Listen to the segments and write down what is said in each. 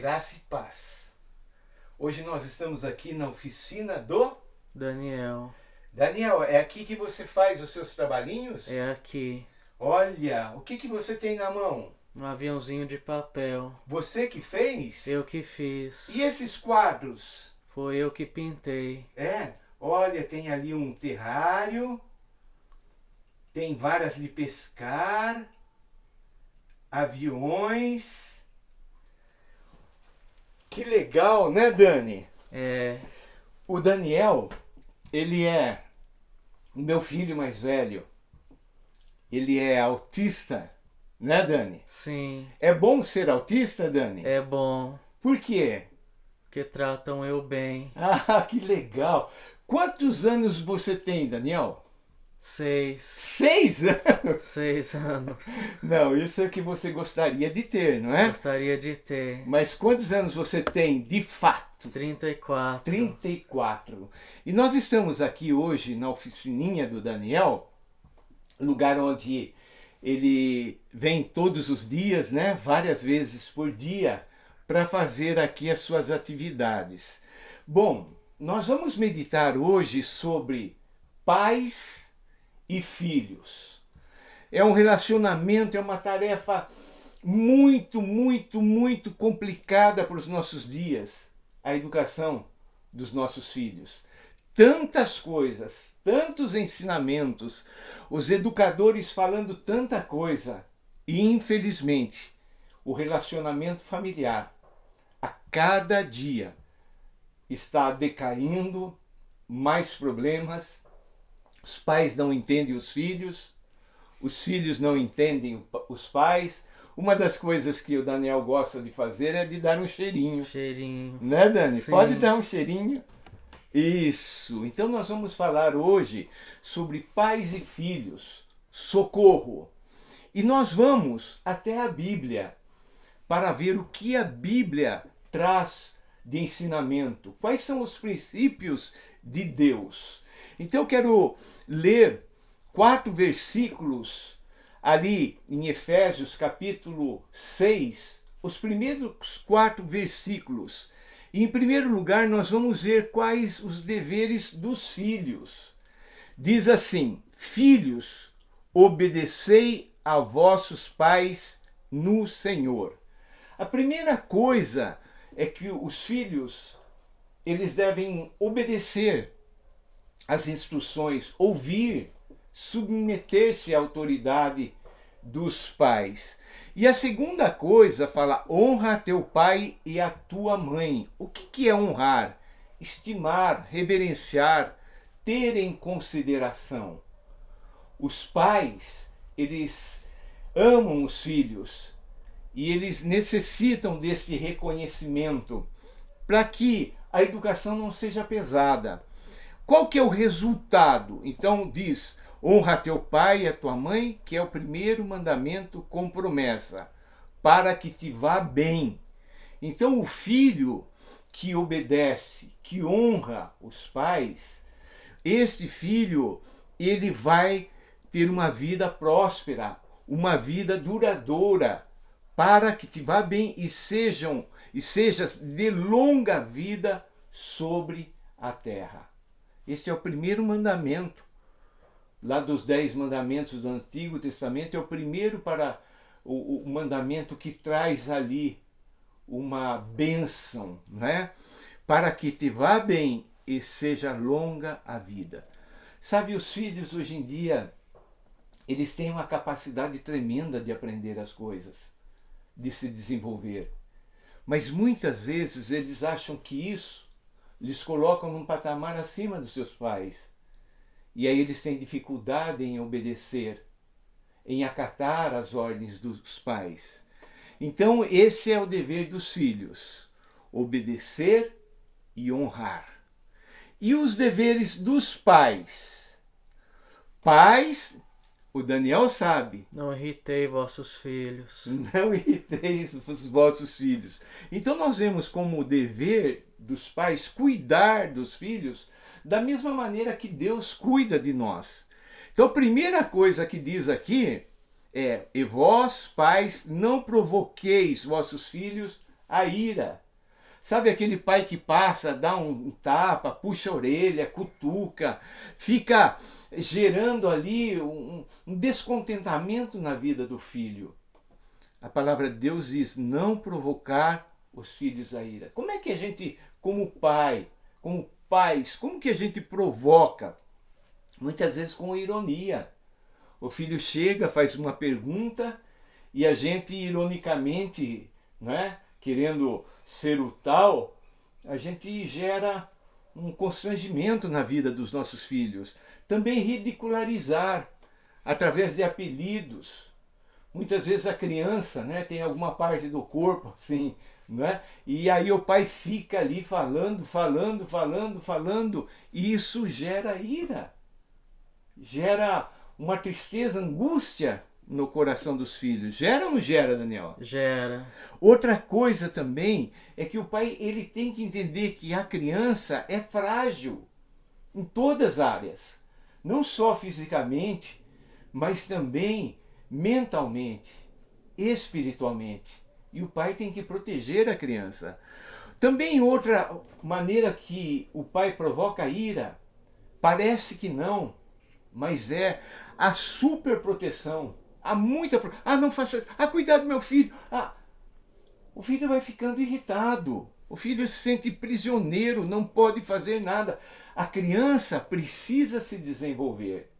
Graça e paz. Hoje nós estamos aqui na oficina do Daniel, Daniel. É aqui que você faz os seus trabalhinhos? é aqui. Olha, o que você tem na mão? Um aviãozinho de papel. Você que fez? Eu que fiz. E esses quadros? Foi eu que pintei. Olha, tem ali um terrário, tem varas de pescar, aviões. Que legal, né, Dani? É, O Daniel, ele é o meu filho mais velho. Ele é autista, né, Dani? sim, É bom ser autista, Dani? é bom. Por quê? Que tratam eu bem. Ah, que legal! Quantos anos você tem, Daniel? 6. 6 anos? 6 anos. Não, isso é o que você gostaria de ter, não é? Gostaria de ter. Mas quantos anos você tem de fato? 34. 34. E nós estamos aqui hoje na oficininha do Daniel, lugar onde ele vem todos os dias, né? Várias vezes por dia, para fazer aqui as suas atividades. Bom, nós vamos meditar hoje sobre pais e filhos. É um relacionamento, é uma tarefa muito complicada para os nossos dias, a educação dos nossos filhos. Tantas coisas, tantos ensinamentos, os educadores falando tanta coisa, e infelizmente o relacionamento familiar a cada dia está decaindo, mais problemas, os pais não entendem os filhos não entendem os pais. Uma das coisas que o Daniel gosta de fazer é de dar um cheirinho. Cheirinho. Né, Dani? Sim. Pode dar um cheirinho? Isso. Então nós vamos falar hoje sobre pais e filhos. Socorro. E nós vamos até a Bíblia para ver o que a Bíblia traz de ensinamento. Quais são os princípios de Deus? Então eu quero ler 4 versículos ali em Efésios capítulo 6, os primeiros 4 versículos. E, em primeiro lugar, nós vamos ver quais os deveres dos filhos. Diz assim: filhos, obedecei a vossos pais no Senhor. A primeira coisa é que os filhos, eles devem obedecer as instruções, ouvir, submeter-se à autoridade dos pais. E a segunda coisa fala: honra a teu pai e a tua mãe. O que é honrar? Estimar, reverenciar, ter em consideração. Os pais, eles amam os filhos e eles necessitam desse reconhecimento para que a educação não seja pesada. Qual que é o resultado? Então diz: honra teu pai e a tua mãe, que é o primeiro mandamento com promessa, para que te vá bem. Então o filho que obedece, que honra os pais, este filho, ele vai ter uma vida próspera, uma vida duradoura, para que te vá bem e sejas de longa vida sobre a terra. Esse é o primeiro mandamento. Lá dos 10 mandamentos do Antigo Testamento, é o primeiro para o mandamento que traz ali uma bênção, né? Para que te vá bem e seja longa a vida. Sabe, os filhos hoje em dia, eles têm uma capacidade tremenda de aprender as coisas, de se desenvolver. Mas muitas vezes eles acham que isso lhes colocam num patamar acima dos seus pais. E aí eles têm dificuldade em obedecer, em acatar as ordens dos pais. Então esse é o dever dos filhos: obedecer e honrar. E os deveres dos pais? Pais, o Daniel sabe. Não irritei vossos filhos. Não irriteis os vossos filhos. Então nós vemos como o dever dos pais cuidar dos filhos da mesma maneira que Deus cuida de nós. Então a primeira coisa que diz aqui é: e vós, pais, não provoqueis vossos filhos a ira. Sabe aquele pai que passa, dá um tapa, puxa a orelha, cutuca, fica gerando ali um descontentamento na vida do filho. A palavra de Deus diz, não provocar os filhos a ira. Como é que a gente, como pai, como pais, como que a gente provoca? Muitas vezes com ironia. O filho chega, faz uma pergunta e a gente ironicamente, né, querendo ser o tal, a gente gera um constrangimento na vida dos nossos filhos. Também ridicularizar através de apelidos. Muitas vezes a criança, né, tem alguma parte do corpo assim, né, e aí o pai fica ali falando, e isso gera ira. Gera uma tristeza, angústia no coração dos filhos. Gera ou não gera, Daniel? Gera. Outra coisa também é que o pai ele tem que entender que a criança é frágil em todas as áreas. Não só fisicamente, mas também mentalmente, espiritualmente. E o pai tem que proteger a criança. Também outra maneira que o pai provoca ira, parece que não, mas é a superproteção. Há muita... não faça isso. Cuidado, meu filho. O filho vai ficando irritado. O filho se sente prisioneiro, não pode fazer nada. A criança precisa se desenvolver.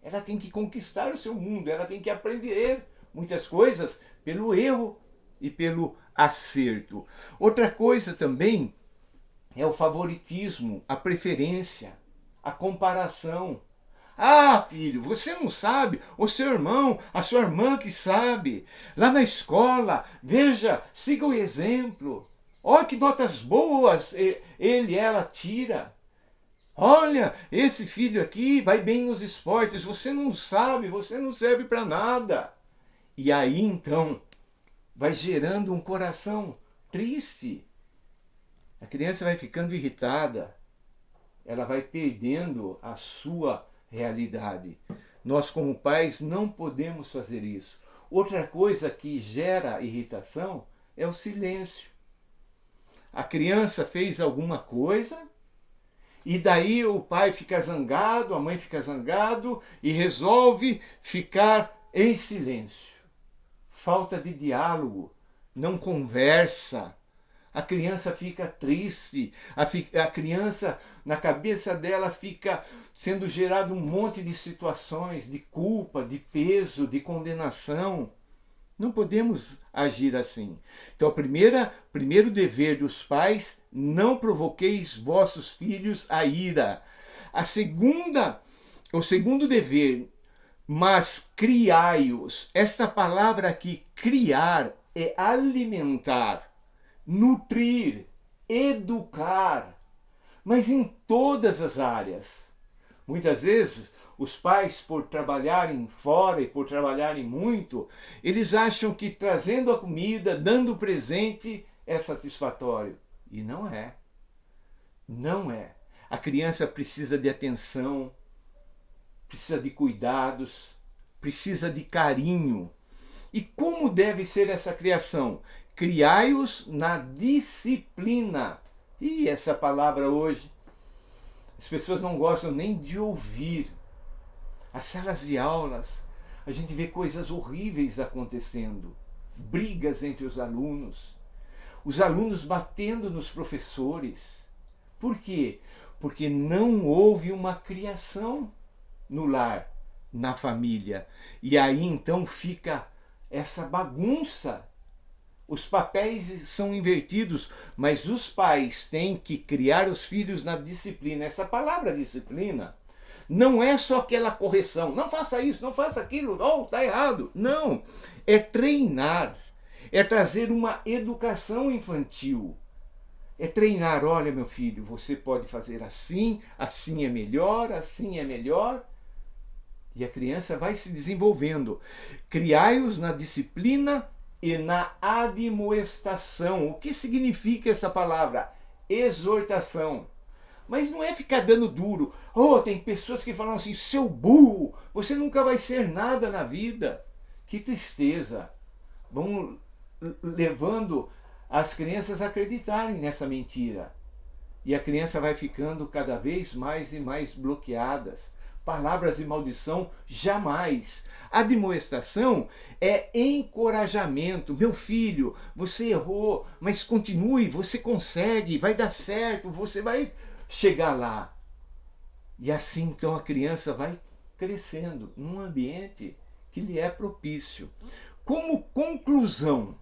Ela tem que conquistar o seu mundo, ela tem que aprender muitas coisas pelo erro e pelo acerto. Outra coisa também é o favoritismo, a preferência, a comparação. Filho, você não sabe, o seu irmão, a sua irmã que sabe. Lá na escola, veja, siga o exemplo. Olha que notas boas ela tira. Olha, esse filho aqui vai bem nos esportes, você não sabe, você não serve para nada. E aí então, vai gerando um coração triste. A criança vai ficando irritada, ela vai perdendo a sua realidade. Nós como pais não podemos fazer isso. Outra coisa que gera irritação é o silêncio. A criança fez alguma coisa e daí o pai fica zangado, a mãe fica zangado e resolve ficar em silêncio. Falta de diálogo, não conversa. A criança fica triste, a criança, na cabeça dela, fica sendo gerado um monte de situações de culpa, de peso, de condenação. Não podemos agir assim. Então, primeiro dever dos pais, não provoqueis vossos filhos a ira. O segundo dever, mas criai-os. Esta palavra aqui, criar, é alimentar, nutrir, educar, mas em todas as áreas. Muitas vezes, os pais, por trabalharem fora e por trabalharem muito, eles acham que trazendo a comida, dando presente, é satisfatório. E não é. Não é. A criança precisa de atenção, precisa de cuidados, precisa de carinho. E como deve ser essa criação? Criai-os na disciplina. E essa palavra hoje, as pessoas não gostam nem de ouvir. As salas de aulas, a gente vê coisas horríveis acontecendo. Brigas entre os alunos batendo nos professores. Por quê? Porque não houve uma criação no lar, na família. E aí então fica essa bagunça. Os papéis são invertidos, mas os pais têm que criar os filhos na disciplina. Essa palavra disciplina não é só aquela correção. Não faça isso, não faça aquilo, está errado. Não, é treinar, é trazer uma educação infantil. É treinar, olha meu filho, você pode fazer assim, assim é melhor, assim é melhor. E a criança vai se desenvolvendo. Criai-os na disciplina e na admoestação. O que significa essa palavra? Exortação. Mas não é ficar dando duro. Tem pessoas que falam assim, seu burro, você nunca vai ser nada na vida. Que tristeza. Vão levando as crianças acreditarem nessa mentira. E a criança vai ficando cada vez mais e mais bloqueadas. Palavras de maldição, jamais. A admoestação é encorajamento. Meu filho, você errou, mas continue, você consegue, vai dar certo, você vai chegar lá. E assim então a criança vai crescendo num ambiente que lhe é propício. Como conclusão,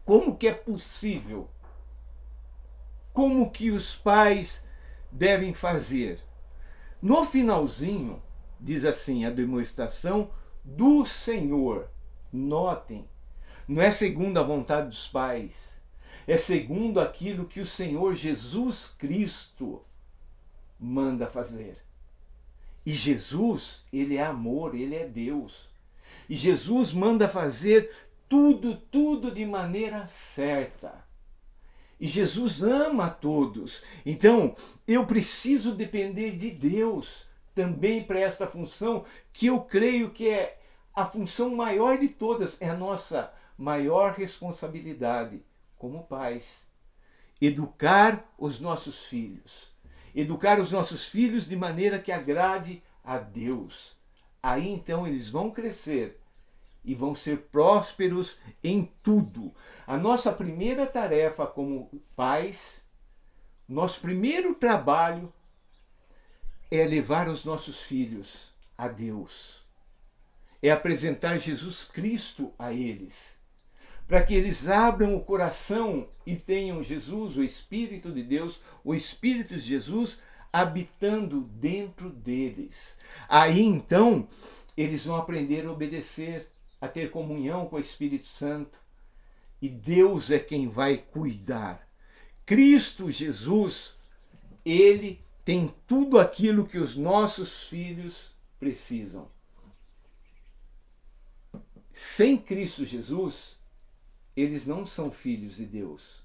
como que é possível? Como que os pais devem fazer? No finalzinho, diz assim, a demonstração do Senhor. Notem, não é segundo a vontade dos pais, é segundo aquilo que o Senhor Jesus Cristo manda fazer. E Jesus, ele é amor, ele é Deus. E Jesus manda fazer tudo de maneira certa. E Jesus ama a todos. Então, eu preciso depender de Deus também para esta função, que eu creio que é a função maior de todas, é a nossa maior responsabilidade como pais. Educar os nossos filhos. Educar os nossos filhos de maneira que agrade a Deus. Aí então eles vão crescer e vão ser prósperos em tudo. A nossa primeira tarefa como pais, nosso primeiro trabalho é levar os nossos filhos a Deus. É apresentar Jesus Cristo a eles, para que eles abram o coração e tenham Jesus, o Espírito de Deus, o Espírito de Jesus habitando dentro deles. Aí então eles vão aprender a obedecer, a ter comunhão com o Espírito Santo. E Deus é quem vai cuidar. Cristo Jesus, ele tem tudo aquilo que os nossos filhos precisam. Sem Cristo Jesus, eles não são filhos de Deus.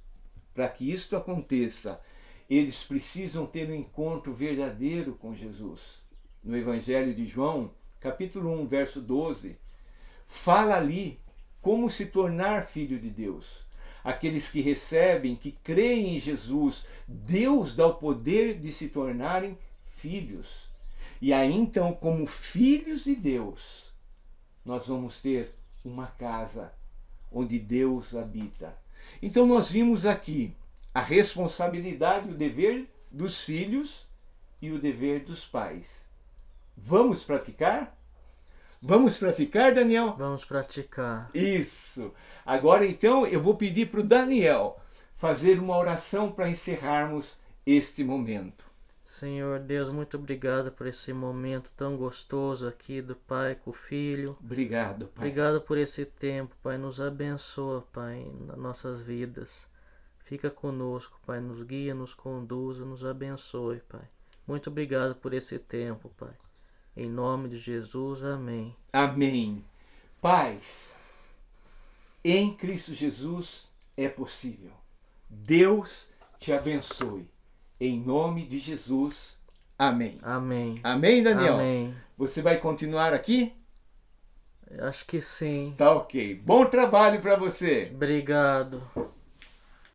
Para que isto aconteça, eles precisam ter um encontro verdadeiro com Jesus. No Evangelho de João, capítulo 1, verso 12, fala ali como se tornar filho de Deus. Aqueles que recebem, que creem em Jesus, Deus dá o poder de se tornarem filhos. E aí então, como filhos de Deus, nós vamos ter uma casa onde Deus habita. Então nós vimos aqui a responsabilidade, o dever dos filhos e o dever dos pais. Vamos praticar? Vamos praticar, Daniel? Vamos praticar. Isso! Agora então eu vou pedir para o Daniel fazer uma oração para encerrarmos este momento. Senhor Deus, muito obrigado por esse momento tão gostoso aqui do Pai com o Filho. Obrigado, Pai. Obrigado por esse tempo, Pai. Nos abençoa, Pai, nas nossas vidas. Fica conosco, Pai. Nos guia, nos conduza, nos abençoe, Pai. Muito obrigado por esse tempo, Pai. Em nome de Jesus, amém. Amém. Pais, em Cristo Jesus é possível. Deus te abençoe. Em nome de Jesus, amém. Amém. Amém, Daniel? Amém. Você vai continuar aqui? Acho que sim. Tá ok. Bom trabalho para você. Obrigado.